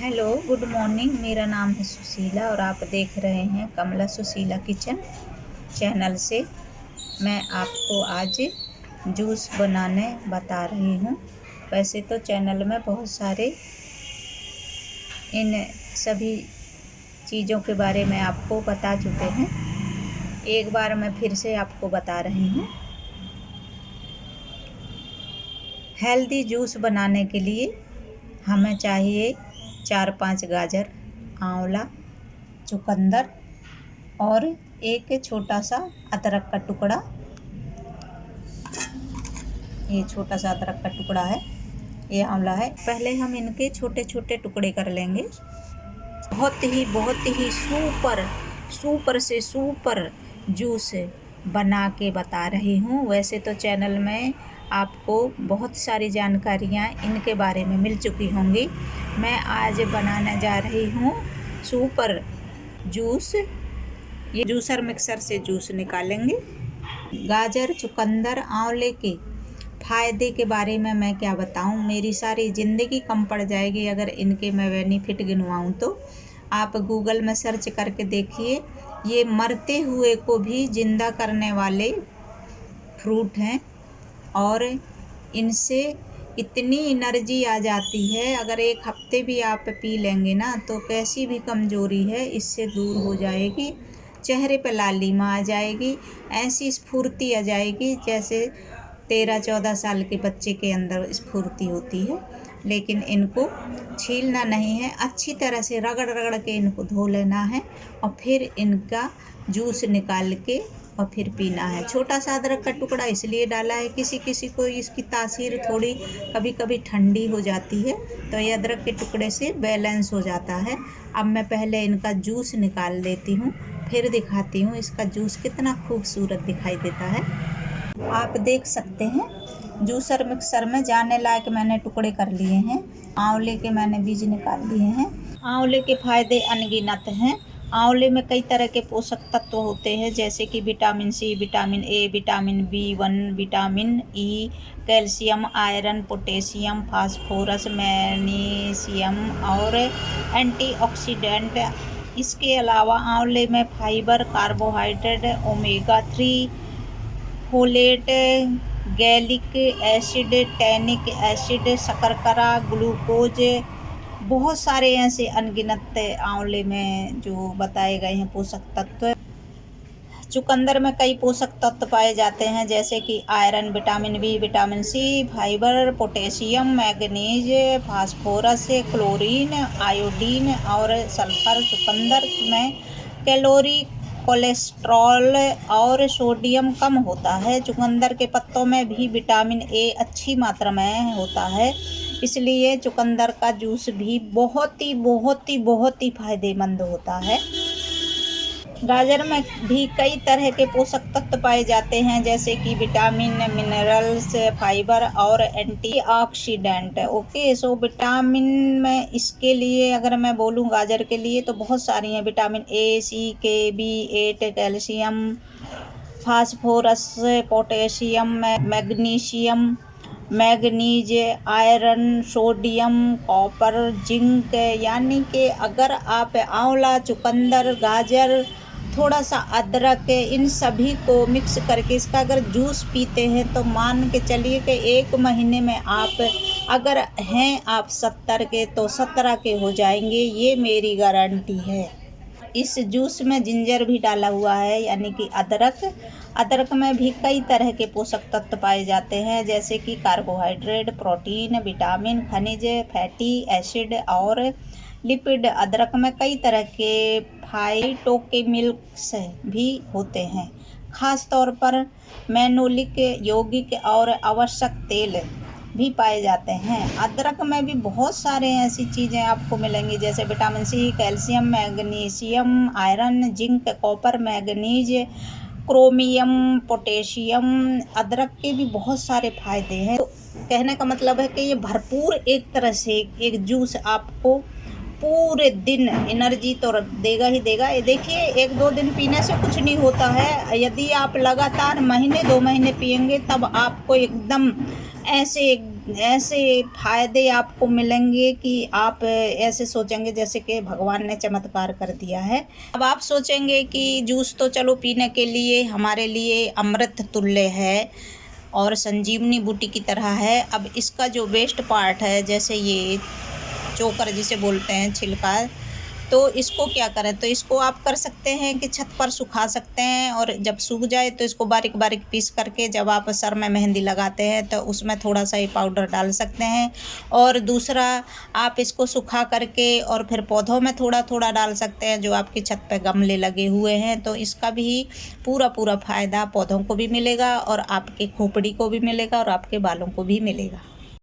Hello, good morning. मेरा नाम है सुशीला और आप देख रहे हैं कमला सुशीला किचन चैनल से। मैं आपको आज जूस बनाने बता रही हूँ। वैसे तो चैनल में बहुत सारे इन सभी चीज़ों के बारे में आपको बता चुके हैं। एक बार मैं फिर से आपको बता रही हूँ। हेल्दी जूस बनाने के लिए हमें चाहिए 4-5 गाजर, आंवला, चुकंदर और एक छोटा सा अदरक का टुकड़ा। ये छोटा सा अदरक का टुकड़ा है, ये आंवला है। पहले हम इनके छोटे छोटे टुकड़े कर लेंगे। बहुत ही सुपर से सुपर जूस बना के बता रही हूँ। वैसे तो चैनल में आपको बहुत सारी जानकारियाँ इनके बारे में मिल चुकी होंगी। मैं आज बनाने जा रही हूँ सुपर जूस। ये जूसर मिक्सर से जूस निकालेंगे। गाजर, चुकंदर, आंवले के फ़ायदे के बारे में मैं क्या बताऊं। मेरी सारी ज़िंदगी कम पड़ जाएगी अगर इनके मैं बेनिफिट गिनवाऊं तो। आप गूगल में सर्च करके देखिए। ये मरते हुए को भी ज़िंदा करने वाले फ्रूट हैं और इनसे इतनी एनर्जी आ जाती है। अगर एक हफ्ते भी आप पी लेंगे ना तो कैसी भी कमज़ोरी है इससे दूर हो जाएगी। चेहरे पे लालिमा आ जाएगी, ऐसी स्फूर्ति आ जाएगी जैसे 13-14 साल के बच्चे के अंदर स्फूर्ति होती है। लेकिन इनको छीलना नहीं है, अच्छी तरह से रगड़ रगड़ के इनको धो लेना है और फिर इनका जूस निकाल के और फिर पीना है। छोटा सा अदरक का टुकड़ा इसलिए डाला है, किसी किसी को इसकी तासीर थोड़ी कभी कभी ठंडी हो जाती है तो ये अदरक के टुकड़े से बैलेंस हो जाता है। अब मैं पहले इनका जूस निकाल लेती हूँ, फिर दिखाती हूँ इसका जूस कितना खूबसूरत दिखाई देता है। आप देख सकते हैं जूसर मिक्सर में जाने लायक मैंने टुकड़े कर लिए हैं। आंवले के मैंने बीज निकाल लिए हैं। आंवले के फायदे अनगिनत हैं। आंवले में कई तरह के पोषक तत्व होते हैं जैसे कि vitamin C, vitamin A, vitamin B1, vitamin E, calcium, iron, potassium, phosphorus, magnesium और एंटीऑक्सीडेंट। इसके अलावा आंवले में fibre, carbohydrate, omega 3, folate, gallic acid, tannic acid, शर्करा, ग्लूकोज, बहुत सारे ऐसे अनगिनत आंवले में जो बताए गए हैं पोषक तत्व। चुकंदर में कई पोषक तत्व पाए जाते हैं जैसे कि iron, vitamin B, vitamin C, fibre, potassium, manganese, phosphorus, chlorine, iodine और सल्फर। चुकंदर में कैलोरी, कोलेस्ट्रॉल और सोडियम कम होता है। चुकंदर के पत्तों में भी विटामिन ए अच्छी मात्रा में होता है, इसलिए चुकंदर का जूस भी बहुत ही फायदेमंद होता है। गाजर में भी कई तरह के पोषक तत्व पाए जाते हैं जैसे कि विटामिन, मिनरल्स, फाइबर और एंटीऑक्सीडेंट। ओके, सो विटामिन में इसके लिए अगर मैं बोलूँ गाजर के लिए तो बहुत सारी हैं। विटामिन ए, सी, के, B8, calcium, phosphorus, potassium, magnesium, manganese, iron, sodium, copper, zinc. यानी कि अगर आप आंवला, चुकंदर, गाजर, थोड़ा सा अदरक, इन सभी को मिक्स करके इसका अगर जूस पीते हैं तो मान के चलिए कि 1 महीने में आप अगर हैं आप 70 के तो 17 के हो जाएंगे। ये मेरी गारंटी है। इस जूस में जिंजर भी डाला हुआ है यानी कि अदरक में भी कई तरह के पोषक तत्व पाए जाते हैं जैसे कि कार्बोहाइड्रेट, प्रोटीन, विटामिन, खनिज, फैटी एसिड और लिपिड। अदरक में कई तरह के फाइटोकेमिकल्स भी होते हैं, खास तौर पर मेनोलिक, यौगिक और आवश्यक तेल भी पाए जाते हैं। अदरक में भी बहुत सारे ऐसी चीज़ें आपको मिलेंगी जैसे vitamin C, calcium, magnesium, iron, zinc, copper, manganese, chromium, potassium. अदरक के भी बहुत सारे फायदे हैं। तो कहने का मतलब है कि ये भरपूर एक तरह से एक जूस आपको पूरे दिन एनर्जी तो देगा ही देगा। ये देखिए 1-2 दिन पीने से कुछ नहीं होता है। यदि आप लगातार महीने 2 महीने पिएंगे तब आपको एकदम ऐसे ऐसे फ़ायदे आपको मिलेंगे कि आप ऐसे सोचेंगे जैसे कि भगवान ने चमत्कार कर दिया है। अब आप सोचेंगे कि जूस तो चलो पीने के लिए हमारे लिए अमृत तुल्य है और संजीवनी बूटी की तरह है। अब इसका जो वेस्ट पार्ट है, जैसे ये चोकर जिसे बोलते हैं, छिलका, तो इसको क्या करें, तो इसको आप कर सकते हैं कि छत पर सुखा सकते हैं और जब सूख जाए तो इसको बारीक बारीक पीस करके जब आप सर में मेहंदी लगाते हैं तो उसमें थोड़ा सा ही पाउडर डाल सकते हैं। और दूसरा, आप इसको सुखा करके और फिर पौधों में थोड़ा थोड़ा डाल सकते हैं जो आपकी छत पे गमले लगे हुए हैं, तो इसका भी पूरा पूरा फ़ायदा पौधों को भी मिलेगा और आपके खोपड़ी को भी मिलेगा और आपके बालों को भी मिलेगा।